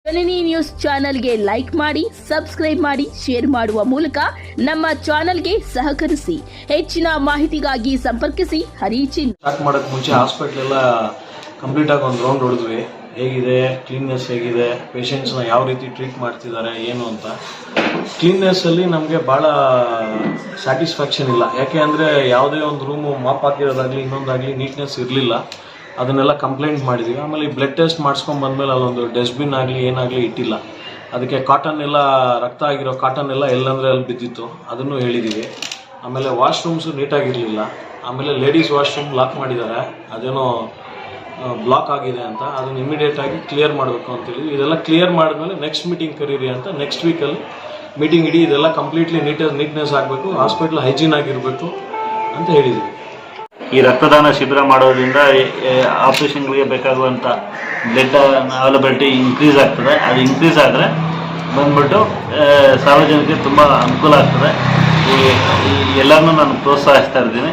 ಜನನಿ news ಚಾನೆಲ್ಗೆ like ಮಾಡಿ, subscribe ಮಾಡಿ, ಶೇರ್ ಮಾಡುವ ಮೂಲಕ ನಮ್ಮ ಚಾನೆಲ್ಗೆ ಸಹಕರಿಸಿ. ಹೆಚ್ಚಿನ ಮಾಹಿತಿಗಾಗಿ ಸಂಪರ್ಕಿಸಿ ಹರಿಚಿನ್. ಸ್ಟಾರ್ಟ್ ಮಾಡೋಕ್ಕೆ ಮುಂಚೆ ಹಾಸ್ಪಿಟಲ್ ಎಲ್ಲ ಕಂಪ್ಲೀಟ್ ಆಗಿ ಒಂದು ರೌಂಡ್ ಹೊಡೆದ್ವಿ. ಹೇಗಿದೆ, ಕ್ಲೀನ್ನೆಸ್ ಹೇಗಿದೆ, ಪೇಷಂಟ್ಸ್ನ ಯಾವ ರೀತಿ ಟ್ರೀಟ್ ಮಾಡ್ತಿದ್ದಾರೆ ಏನು ಅಂತ. ಕ್ಲೀನ್ನೆಸ್ಸಲ್ಲಿ ನಮಗೆ ಭಾಳ ಸ್ಯಾಟಿಸ್ಫ್ಯಾಕ್ಷನ್ ಇಲ್ಲ. ಯಾಕೆ ಅಂದರೆ ಯಾವುದೇ ಒಂದು ರೂಮು ಮಾಪ್ ಹಾಕಿರೋದಾಗಲಿ ಇನ್ನೊಂದಾಗಲಿ ನೀಟ್ನೆಸ್ ಇರಲಿಲ್ಲ. ಅದನ್ನೆಲ್ಲ ಕಂಪ್ಲೇಂಟ್ ಮಾಡಿದ್ವಿ. ಆಮೇಲೆ ಈ ಬ್ಲಡ್ ಟೆಸ್ಟ್ ಮಾಡಿಸ್ಕೊಂಡು ಬಂದಮೇಲೆ ಅಲ್ಲೊಂದು ಡಸ್ಟ್ಬಿನ್ ಆಗಲಿ ಏನಾಗಲಿ ಇಟ್ಟಿಲ್ಲ. ಅದಕ್ಕೆ ಕಾಟನ್ ಎಲ್ಲ ರಕ್ತ ಆಗಿರೋ ಕಾಟನ್ ಎಲ್ಲ ಎಲ್ಲಂದರೆ ಅಲ್ಲಿ ಬಿದ್ದಿತ್ತು, ಅದನ್ನು ಹೇಳಿದ್ದೀವಿ. ಆಮೇಲೆ ವಾಶ್ರೂಮ್ಸು ನೀಟಾಗಿರಲಿಲ್ಲ. ಆಮೇಲೆ ಲೇಡೀಸ್ ವಾಶ್ರೂಮ್ ಲಾಕ್ ಮಾಡಿದ್ದಾರೆ, ಅದೇನೋ ಬ್ಲಾಕ್ ಆಗಿದೆ ಅಂತ. ಅದನ್ನು ಇಮಿಡಿಯೇಟಾಗಿ ಕ್ಲಿಯರ್ ಮಾಡಬೇಕು ಅಂತೇಳಿ ಇದೆಲ್ಲ ಕ್ಲಿಯರ್ ಮಾಡಿದ್ಮೇಲೆ ನೆಕ್ಸ್ಟ್ ಮೀಟಿಂಗ್ ಕರೀರಿ ಅಂತ ನೆಕ್ಸ್ಟ್ ವೀಕಲ್ಲಿ ಮೀಟಿಂಗ್ ಇಡಿ. ಇದೆಲ್ಲ ಕಂಪ್ಲೀಟ್ಲಿ ನೀಟ್ನೆಸ್ ಆಗಬೇಕು, ಹಾಸ್ಪಿಟ್ಲ್ ಹೈಜೀನ್ ಆಗಿರಬೇಕು ಅಂತ ಹೇಳಿದ್ದೀವಿ. ಈ ರಕ್ತದಾನ ಶಿಬಿರ ಮಾಡೋದ್ರಿಂದ ಆಪರೇಷನ್ಗಳಿಗೆ ಬೇಕಾಗುವಂಥ ಬ್ಲಡ್ ಅವೈಲಬಿಲಿಟಿ ಇನ್ಕ್ರೀಸ್ ಆಗ್ತದೆ. ಅದು ಇನ್ಕ್ರೀಸ್ ಆದರೆ ಬಂದ್ಬಿಟ್ಟು ಸಾರ್ವಜನಿಕರಿಗೆ ತುಂಬ ಅನುಕೂಲ ಆಗ್ತದೆ. ಈ ಎಲ್ಲರನ್ನೂ ನಾನು ಪ್ರೋತ್ಸಾಹಿಸ್ತಾ ಇದ್ದೀನಿ.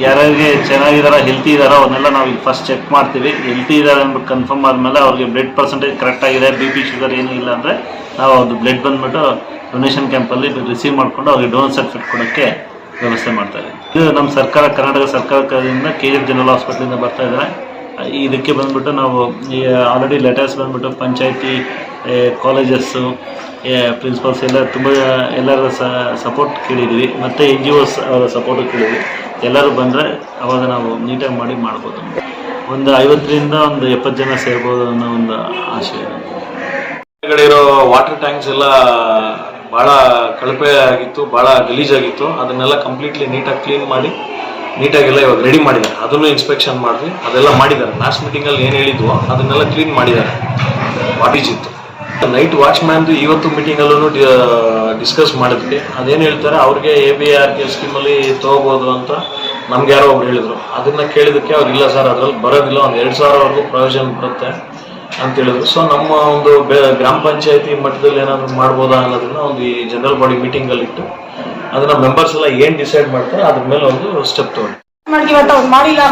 ಯಾರ್ಯಾರಿಗೆ ಚೆನ್ನಾಗಿದ್ದಾರೋ, ಹೆಲ್ತಿ ಇದ್ದಾರೋ ಅವ್ರನ್ನೆಲ್ಲ ನಾವು ಈಗ ಫಸ್ಟ್ ಚೆಕ್ ಮಾಡ್ತೀವಿ. ಹೆಲ್ತಿ ಇದ್ದಾರೆ ಅಂದ್ಬಿಟ್ಟು ಕನ್ಫರ್ಮ್ ಆದಮೇಲೆ ಅವ್ರಿಗೆ ಬ್ಲಡ್ ಪರ್ಸೆಂಟೇಜ್ ಕರೆಕ್ಟಾಗಿದೆ, BP ಶುಗರ್ ಏನೂ ಇಲ್ಲ ಅಂದರೆ ನಾವು ಅದು ಬ್ಲಡ್ ಬಂದ್ಬಿಟ್ಟು ಡೊನೇಷನ್ ಕ್ಯಾಂಪಲ್ಲಿ ರಿಸೀವ್ ಮಾಡಿಕೊಂಡು ಅವ್ರಿಗೆ ಡೋನರ್ ಸರ್ಟಿಫಿಕೇಟ್ ಕೊಡೋಕ್ಕೆ ವ್ಯವಸ್ಥೆ ಮಾಡ್ತಾರೆ. ಇದು ನಮ್ಮ ಸರ್ಕಾರ, ಕರ್ನಾಟಕ ಸರ್ಕಾರದಿಂದ KGF ಜನರಲ್ ಹಾಸ್ಪಿಟಲಿಂದ ಬರ್ತಾ ಇದ್ದಾರೆ. ಇದಕ್ಕೆ ಬಂದ್ಬಿಟ್ಟು ನಾವು ಆಲ್ರೆಡಿ ಲೆಟರ್ಸ್ ಬಂದ್ಬಿಟ್ಟು ಪಂಚಾಯತಿ, ಕಾಲೇಜಸ್ಸು, ಪ್ರಿನ್ಸಿಪಲ್ಸ್ ಎಲ್ಲ ತುಂಬ ಎಲ್ಲರ ಸಪೋರ್ಟ್ ಕೇಳಿದ್ವಿ. ಮತ್ತು NGOs ಅವರ ಸಪೋರ್ಟು ಕೇಳಿದ್ವಿ. ಎಲ್ಲರೂ ಬಂದರೆ ಅವಾಗ ನಾವು ನೀಟಾಗಿ ಮಾಡ್ಬೋದು. ಒಂದು 50ರಿಂದ ಒಂದು 70 ಜನ ಸೇರ್ಬೋದು ಅನ್ನೋ ಒಂದು ಆಶೆ ಇದೆ. ಇರೋ ವಾಟರ್ ಟ್ಯಾಂಕ್ಸ್ ಎಲ್ಲ ಭಾಳ ಕಳಪೆ ಆಗಿತ್ತು, ಭಾಳ ಗಲೀಜಾಗಿತ್ತು. ಅದನ್ನೆಲ್ಲ ಕಂಪ್ಲೀಟ್ಲಿ ನೀಟಾಗಿ ಕ್ಲೀನ್ ಮಾಡಿ ನೀಟಾಗೆಲ್ಲ ಇವಾಗ ರೆಡಿ ಮಾಡಿದ್ದಾರೆ. ಅದನ್ನು ಇನ್ಸ್ಪೆಕ್ಷನ್ ಮಾಡಿದ್ವಿ, ಅದೆಲ್ಲ ಮಾಡಿದ್ದಾರೆ. ಲಾಸ್ಟ್ ಮೀಟಿಂಗಲ್ಲಿ ಏನು ಹೇಳಿದ್ವೋ ಅದನ್ನೆಲ್ಲ ಕ್ಲೀನ್ ಮಾಡಿದ್ದಾರೆ. ವಾಟೇಜ್ ಇತ್ತು. ನೈಟ್ ವಾಚ್ಮ್ಯಾನ್ದು ಇವತ್ತು ಮೀಟಿಂಗಲ್ಲೂ ಡಿಸ್ಕಸ್ ಮಾಡಿದ್ವಿ. ಅದೇನು ಹೇಳ್ತಾರೆ, ಅವ್ರಿಗೆ ABRK ಸ್ಕೀಮಲ್ಲಿ ತೊಗೋಬೋದು ಅಂತ ನಮ್ಗೆ ಯಾರೋ ಒಬ್ರು ಹೇಳಿದ್ರು. ಅದನ್ನು ಕೇಳಿದ್ದಕ್ಕೆ ಅವ್ರು ಇಲ್ಲ ಸರ್, ಅದರಲ್ಲಿ ಬರೋದಿಲ್ಲ, ಒಂದು 2000ವರೆಗೂ ಪ್ರಯೋಜನ ಬರುತ್ತೆ ಅಂತ ಹೇಳಿದ್ರು. ಸೊ ನಮ್ಮ ಒಂದು ಗ್ರಾಮ ಪಂಚಾಯತಿ ಮಟ್ಟದಲ್ಲಿ ಏನಾದರೂ ಮಾಡ್ಬೋದಾ ಅನ್ನೋದನ್ನ ಒಂದು ಈ ಜನರಲ್ ಬಾಡಿ ಮೀಟಿಂಗಲ್ಲಿ ಇಟ್ಟು ಅದನ್ನ ಮೆಂಬರ್ಸ್ ಎಲ್ಲ ಏನು ಡಿಸೈಡ್ ಮಾಡ್ತಾರೆ ಅದ್ರ ಮೇಲೆ ಒಂದು ಸ್ಟೆಪ್ ತಗೊಂಡು ಮಾಡಿಲ್ಲ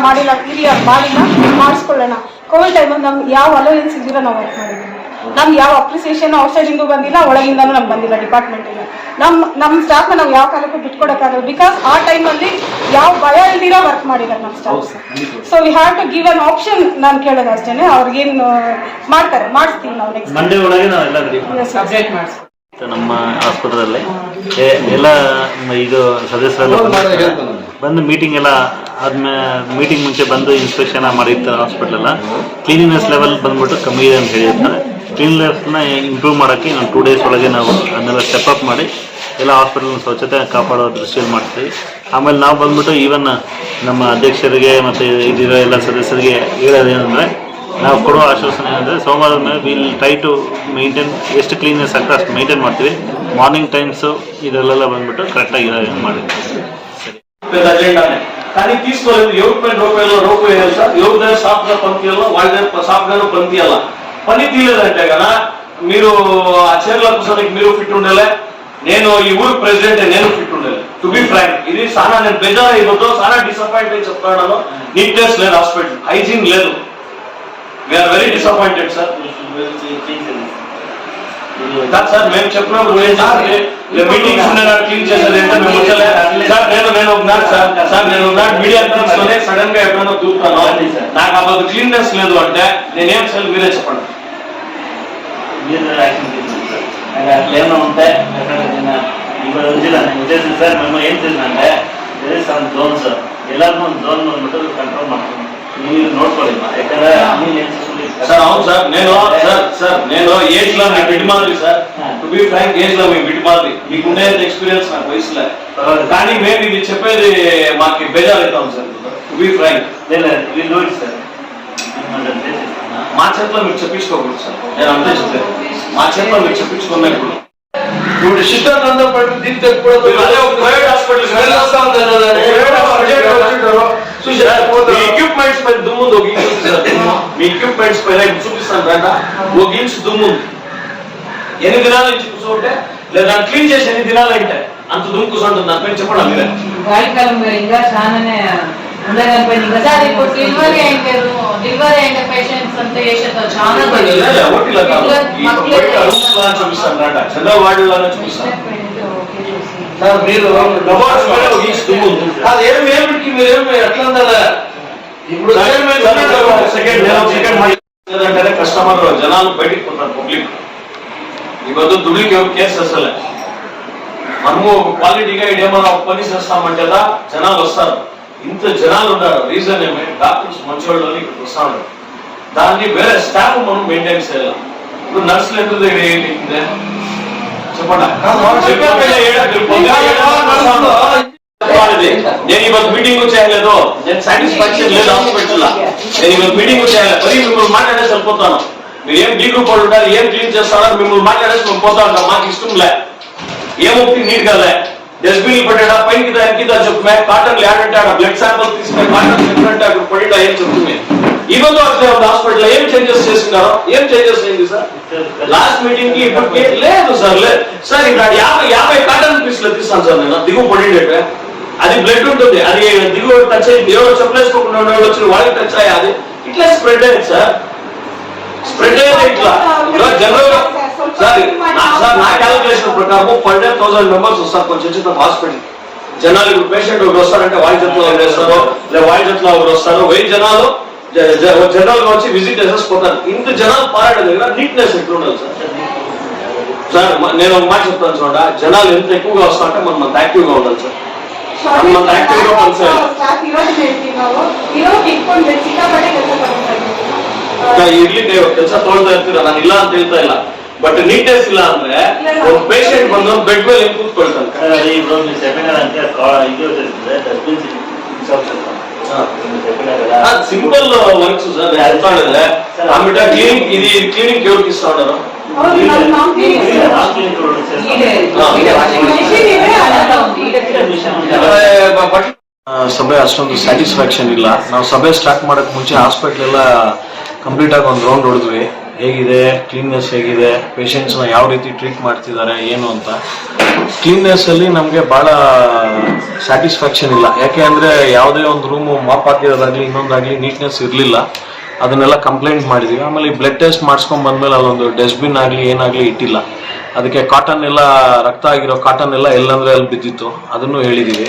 ಮಾಡಿಸ್ಕೊಳ್ಳೋಣ. ಕೋವಿಡ್ ಟೈಮಲ್ಲಿ ನಮ್ಗೆ ಯಾವ ಅಲೋಯನ್ಸ್ ಇದ್ದೀರ ನಾವು ವರ್ಕ್ ಮಾಡಿದ್ದೀವಿ. ನಮ್ಗೆ ಯಾವ ಅಪ್ರಿಸಿಯೇಷನ್ ಔಟ್ಸೈಡಿಂದು ಬಂದಿಲ್ಲ, ಒಳಗಿಂದನೂ ನಮ್ಗೆ ಬಂದಿಲ್ಲ. ಡಿಪಾರ್ಟ್ಮೆಂಟಿಂದ ನಮ್ಮ ಸ್ಟಾಫ್ನ ನಾವು ಯಾವ ಕಾಲಕ್ಕೂ ಬಿಟ್ಕೊಡಕ್ಕಾಗಲ್ಲ. ಬಿಕಾಸ್ ಆ ಟೈಮಲ್ಲಿ ಯಾವ ಭಯ ಇಲ್ದಿರ ವರ್ಕ್ ಮಾಡಿದ್ದಾರೆ ನಮ್ಮ staff. So we have to give an option. ನಾನು ಕೇಳೋದು ಅಷ್ಟೇ, ಅವ್ರಿಗೇನು ಮಾಡ್ತಾರೆ ಮಾಡಿಸ್ತೀವಿ ನಾವು ನೆಕ್ಸ್ಟ್ ಮಂಡೇ ಒಳಗೆ ನಾವೆಲ್ಲ ನಮ್ಮ ಆಸ್ಪತ್ರೆಯಲ್ಲಿ ಎಲ್ಲ ಇದು ಸದಸ್ಯರೆಲ್ಲ ಬಂದು ಮೀಟಿಂಗ್ ಎಲ್ಲ ಆದ್ಮೇಲೆ ಮೀಟಿಂಗ್ ಮುಂಚೆ ಬಂದು ಇನ್ಸ್ಪೆಕ್ಷನ್ ಮಾಡಿರ್ತಾರೆ. ಹಾಸ್ಪಿಟ್ಲೆಲ್ಲ ಕ್ಲೀನಿನೆಸ್ ಲೆವೆಲ್ ಬಂದ್ಬಿಟ್ಟು ಕಮ್ಮಿ ಇದೆ ಅಂತ ಹೇಳಿರ್ತಾರೆ. ಕ್ಲೀನ್ನೆಸ್ನ ಇಂಪ್ರೂವ್ ಮಾಡೋಕ್ಕೆ ನಾವು 2 days ಒಳಗೆ ನಾವು ಅದನ್ನೆಲ್ಲ ಸ್ಟೆಪ್ ಅಪ್ ಮಾಡಿ ಎಲ್ಲ ಹಾಸ್ಪಿಟಲ್ನ ಸ್ವಚ್ಛತೆ ಕಾಪಾಡೋ ದೃಷ್ಟಿಯಲ್ಲಿ ಮಾಡ್ತೀವಿ. ಆಮೇಲೆ ನಾವು ಬಂದ್ಬಿಟ್ಟು ಈವನ್ ನಮ್ಮ ಅಧ್ಯಕ್ಷರಿಗೆ ಮತ್ತು ಇದಿರೋ ಎಲ್ಲ ಸದಸ್ಯರಿಗೆ ಹೇಳೋದೇನೆಂದರೆ, ನಾವು ಕೊಡೋ ಆಶ್ವಾಸನೆ ಏನಂದರೆ ಸೋಮವಾರದ ಮೇಲೆ ವಿಲ್ ಟ್ರೈ ಟು ಮೇಂಟೈನ್, ಎಷ್ಟು ಕ್ಲೀನ್ನೆಸ್ ಆಗ್ತದೆ ಅಷ್ಟು ಮೇಂಟೈನ್ ಮಾಡ್ತೀವಿ. ಮಾರ್ನಿಂగ్ టైమ్స్ ಇದರಲ್ಲೆಲ್ಲ ಬಂದ್ಬಿಟ್ಟು కరెక్ట్గా ఇలా ಮಾಡಿ. పెద్ద అజెండానే కానీ తీసుకోలేదు. ఎవరి పైన రూపాయలు వేయాలి సార్, ఎవరి దగ్గర సాఫ్ట్గా పంపించాలో వాళ్ళ దగ్గర సాఫ్ట్గాను పంపించాలా. పని తీయలేదంటే కదా మీరు ఆ చీరల కూర్చోడానికి మీరు ఫిట్ ఉండాలి. నేను ఈ ఊరు ప్రెసిడెంట్, నేను ఫిట్ ఉండాలి. టు బి ఫ్రాంక్, ఇది చాలా నేను బెజార్ అయిపోతూ చాలా డిసప్పాయింట్ అయి చెప్తున్నాను. నీట్నెస్ లేదు, హాస్పిటల్ హైజీన్ లేదు. We are very disappointed sir. Sir మేము చెప్పినప్పుడు మీటింగ్స్ క్లీన్ చేసేది అంటే మేము వచ్చలే సార్. నేను మీడియా తీసుకొని సడన్ గా ఎప్పుడైనా దూకుతాను. నాకు అప్పుడు క్లీన్నెస్ లేదు అంటే నేనేం చేయాలి మీరే చెప్పండి. అట్లేమో ఉంటే ఇప్పుడు ఉంచిಲ್ಲ ఉద్దేశం సార్. మేము ఏం చేసినంటే జోన్స్ ಎಲ್ಲರೂ ಒಂದು ಝೋನ್ ಬಂದ್ಬಿಟ್ಟು ಕಂಟ್ರೋಲ್ ಮಾಡ್ತೀವಿ. ನೀವು ನೋಡ್ಕೊಳ್ಳಿ ಯಾಕಂದ್ರೆ సార్. అవును సార్, నేను ఏజ్ లో మీకు బిడ్ మాదిరి sir. To be frank, age లో మీకు బిడ్ మాదిరి. మీకుండే ఎక్స్పీరియన్స్ నాకు వయసులే. కానీ మేము ఇది చెప్పేది మాకు బేజారు అవుతాం sir. To be frank sir, మా చేతిలో మీరు చెప్పించుకోకూడదు సార్. నేను అంతే చెప్పలేదు, మా చేతిలో మీరు చెప్పించుకున్నా. ఇప్పుడు సిస్టమ్ అంతా పట్టు దీంతో ప్రైవేట్ హాస్పిటల్ ఎక్విప్మెంట్స్ పైన దుమ్ము ఉంది. ఒక ఇంచు ఉంది సార్. మీ ఎక్విప్మెంట్స్ పైన చూపిస్తాను రంట. ఒక ఇంచు దుమ్ము ఉంది. 8 దినాల నుంచి కూర్చోంటే లేదా క్లీన్ చేసి 8 దినాలు అంటే అంత దుమ్ము కూర్చోంటుంది. దానిపైన చెప్పండి మీరే. గాలికాలం ఇంకా చాలానే ఉండకపోయింది. ఇంకా సార్ ఇప్పుడు క్లీన్ వర్క్ ఏం లేదు. డెలివరీ అయిన పేషెంట్స్ అంటే చాలా జనరల్ వార్డులాగా చూపిస్తాను సార్. మీరు మీరేమి ఎట్లా ఉండాలి ఇప్పుడు సెకండ్ కస్టమర్ జనాలు బయటికి పోతారు పబ్లిక్ ఈ వద్ద దుడికి కేసు అసలే మనము ఒక క్వాలిటీగా ఇదేమన్నా పని చేస్తామంటే జనాలు వస్తారు. ఇంత జనాలు ఉన్నారు, రీజన్ ఏమే డాక్టర్స్ మంచోళ్ళు ఇక్కడికి వస్తా ఉన్నారు. దాన్ని వేరే స్టాఫ్ మనం మెయింటైన్ చేయాలి. ఇప్పుడు నర్సులు ఎంత దగ్గర ఏంటి చెప్పండి. నేను ఇవాళ మీటింగ్ చేయలేదు, నేను సాటిస్ఫాక్షన్ లేదు హాస్పిటల్. నేను ఇవాళ మీటింగ్ చేయాలి, మరి మిమ్మల్ని మాట్లాడేసి వెళ్ళిపోతాను. మీరు ఏం డీ గ్రూప్ వాళ్ళు ఉంటారు, ఏం క్లీన్ చేస్తారో మిమ్మల్ని మాట్లాడేసి మేము పోతా ఉంటాం. మాకు ఇష్టం లే, ఏమొకటి నీట్ కదా, డస్ట్బిన్ పడ్డా పైకి దానికి చెప్తున్నా, కాటన్ లేడంటే ఆడ బ్లడ్ శాంపుల్ తీసుకుని కాటన్ చెప్పినట్టే అక్కడ పడినా ఏం చెప్తుంది. ఈవెన్ హాస్పిటల్ ఏం చేంజెస్ చేస్తున్నారో, ఏం చేంజెస్ అయింది సార్ లాస్ట్ మీటింగ్ కి ఇప్పటికే లేదు సార్. లేదు సార్, ఇక్కడ 50 కాటన్ పీసులు తీస్తాను సార్. నేను దిగువ పడిండే అది బ్లడ్ ఉంటుంది, అది దిగువ టచ్ అయింది, ఎవరో చెప్పలేసుకోకుండా వచ్చిన వాళ్ళకి టచ్ అయ్యా, అది ఇట్లా స్ప్రెడ్ అయింది సార్. స్ప్రెడ్ అయ్యేది ఇట్లా జనరల్ సార్. నా క్యాలిక్యులేషన్ ప్రకారం పర్ డే 1000 మెంబర్స్ వస్తారు కొంచెం చిన్న హాస్పిటల్. జనాలు ఇప్పుడు పేషెంట్ ఒకరు వస్తారంటే వాళ్ళ జట్లో ఒకరు వస్తారు, లేదా వాళ్ళ జట్లో ఒకరు వస్తారు. 1000 జనాలు జనరల్ గా వచ్చి విజిట్ చేసేసి పోతారు. ఇంత జనాలు పారాడే దగ్గర నీట్నెస్ ఎట్లా ఉండాలి సార్? సార్ నేను ఒక మాట చెప్తాను చూడ, జనాలు ఎంత ఎక్కువగా వస్తారంటే మనం అంత యాక్టివ్గా ఉండాలి సార్. మనం యాక్టివ్గా పనిచేయాలి. ಇರ್ಲಿ ಕೆಲಸ ತೊಳ್ತಾ ಇರ್ತೀರ, ನಾನು ಇಲ್ಲ ಅಂತ ಹೇಳ್ತಾ ಇಲ್ಲ, ಬಟ್ ನೀಟ್ನೆಸ್ ಇಲ್ಲ ಅಂದ್ರೆ ಒಂದು ಪೇಷಂಟ್ ಬಂದು ಬೆಡ್ ಮೇಲೆ ಕೂತ್ಕೊಳ್ತಾನೆ. ಸೆಮಿನಾರ್ ಅಂತ ಇದು ಸಿಂಪಲ್ ವರ್ಕ್ಸ್ ಸರ್ ಹೇಳ್ತಾಡಿದ್ರೆ ಆಮೇಲೆ ಕ್ಲೀನಿಂಗ್ ಇದು ಕ್ಲೀನಿಂಗ್ ఎవరికి ఇస్తా ఉన్నారు? ಸಭೆ ಅಷ್ಟೊಂದು ಸ್ಯಾಟಿಸ್ಫ್ಯಾಕ್ಷನ್ ಇಲ್ಲ. ನಾವು ಸಭೆ ಸ್ಟಾರ್ಟ್ ಮಾಡಕ್ ಮುಂಚೆ ಹಾಸ್ಪಿಟಲ್ ಎಲ್ಲ ಕಂಪ್ಲೀಟ್ ಆಗಿ ಒಂದು ರೌಂಡ್ ಹೊಡೆದ್ವಿ, ಹೇಗಿದೆ ಕ್ಲೀನ್ನೆಸ್ ಹೇಗಿದೆ, ಪೇಷಂಟ್ಸ್ನ ಯಾವ ರೀತಿ ಟ್ರೀಟ್ ಮಾಡ್ತಿದ್ದಾರೆ ಏನು ಅಂತ. ಕ್ಲೀನ್ನೆಸ್ ಅಲ್ಲಿ ನಮಗೆ ಭಾಳ ಸ್ಯಾಟಿಸ್ಫ್ಯಾಕ್ಷನ್ ಇಲ್ಲ. ಯಾಕೆ ಅಂದರೆ ಯಾವುದೇ ಒಂದು ರೂಮು ಮಾಪ್ ಹಾಕಿರೋದಾಗಲಿ ಇನ್ನೊಂದಾಗಲಿ ನೀಟ್ನೆಸ್ ಇರಲಿಲ್ಲ. ಅದನ್ನೆಲ್ಲ ಕಂಪ್ಲೇಂಟ್ ಮಾಡಿದ್ವಿ. ಆಮೇಲೆ ಈ ಬ್ಲಡ್ ಟೆಸ್ಟ್ ಮಾಡಿಸ್ಕೊಂಡು ಬಂದಮೇಲೆ ಅಲ್ಲೊಂದು ಡಸ್ಟ್ಬಿನ್ ಆಗಲಿ ಏನಾಗಲಿ ಇಟ್ಟಿಲ್ಲ. ಅದಕ್ಕೆ ಕಾಟನ್ ಎಲ್ಲ ರಕ್ತ ಆಗಿರೋ ಕಾಟನ್ ಎಲ್ಲ ಎಲ್ಲಂದ್ರೆ ಅಲ್ಲಿ ಬಿದ್ದಿತ್ತು, ಅದನ್ನು ಹೇಳಿದ್ದೀವಿ.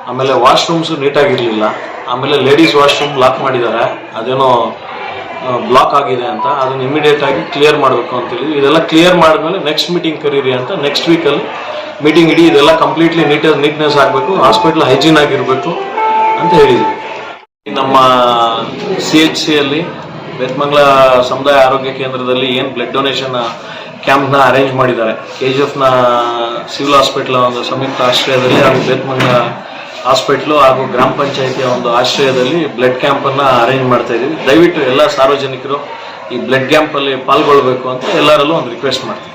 ಆಮೇಲೆ ವಾಶ್ರೂಮ್ಸು ನೀಟಾಗಿರಲಿಲ್ಲ. ಆಮೇಲೆ ಲೇಡೀಸ್ ವಾಶ್ರೂಮ್ ಲಾಕ್ ಮಾಡಿದ್ದಾರೆ, ಅದೇನೋ ಬ್ಲಾಕ್ ಆಗಿದೆ ಅಂತ, ಅದನ್ನ ಇಮಿಡಿಯೇಟ್ ಆಗಿ ಕ್ಲಿಯರ್ ಮಾಡಬೇಕು ಅಂತ ಹೇಳಿದ್ವಿ. ಇದೆಲ್ಲ ಕ್ಲಿಯರ್ ಮಾಡಿದ್ಮೇಲೆ ನೆಕ್ಸ್ಟ್ ಮೀಟಿಂಗ್ ಕರೀರಿ ಅಂತ ನೆಕ್ಸ್ಟ್ ವೀಕಲ್ಲಿ ಮೀಟಿಂಗ್ ಇಡಿ. ಇದೆಲ್ಲ ಕಂಪ್ಲೀಟ್ಲಿ ನೀಟ್ನೆಸ್ ಆಗಬೇಕು, ಹಾಸ್ಪಿಟಲ್ ಹೈಜೀನ್ ಆಗಿರಬೇಕು ಅಂತ ಹೇಳಿದ್ವಿ. ನಮ್ಮ CHCಯಲ್ಲಿ ಬೇತ್ಮಂಗ್ಲ ಸಮುದಾಯ ಆರೋಗ್ಯ ಕೇಂದ್ರದಲ್ಲಿ ಏನು ಬ್ಲಡ್ ಡೊನೇಷನ್ ಕ್ಯಾಂಪ್ನ ಅರೇಂಜ್ ಮಾಡಿದ್ದಾರೆ, KGFನ ಸಿವಿಲ್ ಹಾಸ್ಪಿಟಲ್ ಒಂದು ಸಂಯುಕ್ತ ಆಶ್ರಯದಲ್ಲಿ ಹಾಗೂ ಬೇತ್ಮಂಗ್ಲ ಹಾಸ್ಪಿಟ್ಲು ಹಾಗೂ ಗ್ರಾಮ ಪಂಚಾಯಿತಿಯ ಒಂದು ಆಶ್ರಯದಲ್ಲಿ ಬ್ಲಡ್ ಕ್ಯಾಂಪನ್ನು ಅರೇಂಜ್ ಮಾಡ್ತಾ ಇದ್ದೀವಿ. ದಯವಿಟ್ಟು ಎಲ್ಲ ಸಾರ್ವಜನಿಕರು ಈ ಬ್ಲಡ್ ಕ್ಯಾಂಪಲ್ಲಿ ಪಾಲ್ಗೊಳ್ಬೇಕು ಅಂತ ಎಲ್ಲರಲ್ಲೂ ಒಂದು ರಿಕ್ವೆಸ್ಟ್ ಮಾಡ್ತೀವಿ.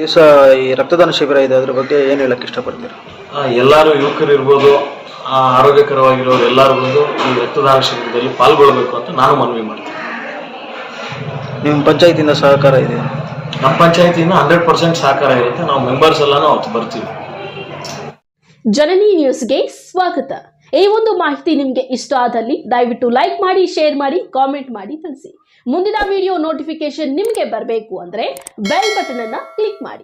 ದಿವಸ ಈ ರಕ್ತದಾನ ಶಿಬಿರ ಇದೆ, ಅದ್ರ ಬಗ್ಗೆ ಏನು ಹೇಳಕ್ಕೆ ಇಷ್ಟಪಡ್ತೀರಾ? ಎಲ್ಲರೂ ಯುವಕರು ಇರ್ಬೋದು, ಆರೋಗ್ಯಕರವಾಗಿರೋರು ಎಲ್ಲರೂ ಬಂದು ಈ ರಕ್ತದಾನ ಶಿಬಿರದಲ್ಲಿ ಪಾಲ್ಗೊಳ್ಬೇಕು ಅಂತ ನಾನು ಮನವಿ ಮಾಡ್ತೀನಿ. ನಿಮ್ಮ ಪಂಚಾಯತಿಯಿಂದ ಸಹಕಾರ ಇದೆ? ನಮ್ಮ ಪಂಚಾಯತಿಯಿಂದ 100% ಸಹಕಾರ ಇರುತ್ತೆ. ನಾವು ಮೆಂಬರ್ಸ್ ಎಲ್ಲಾನು ಅವತ್ತು ಬರ್ತೀವಿ. ಜನನಿ ನ್ಯೂಸ್ಗೆ ಸ್ವಾಗತ. ಈ ಒಂದು ಮಾಹಿತಿ ನಿಮಗೆ ಇಷ್ಟ ಆದಲ್ಲಿ ದಯವಿಟ್ಟು ಲೈಕ್ ಮಾಡಿ, ಶೇರ್ ಮಾಡಿ, ಕಾಮೆಂಟ್ ಮಾಡಿ ತಿಳಿಸಿ. ಮುಂದಿನ ವಿಡಿಯೋ ನೋಟಿಫಿಕೇಶನ್ ನಿಮಗೆ ಬರಬೇಕು ಅಂದ್ರೆ ಬೆಲ್ ಬಟನ್ ಅನ್ನ ಕ್ಲಿಕ್ ಮಾಡಿ.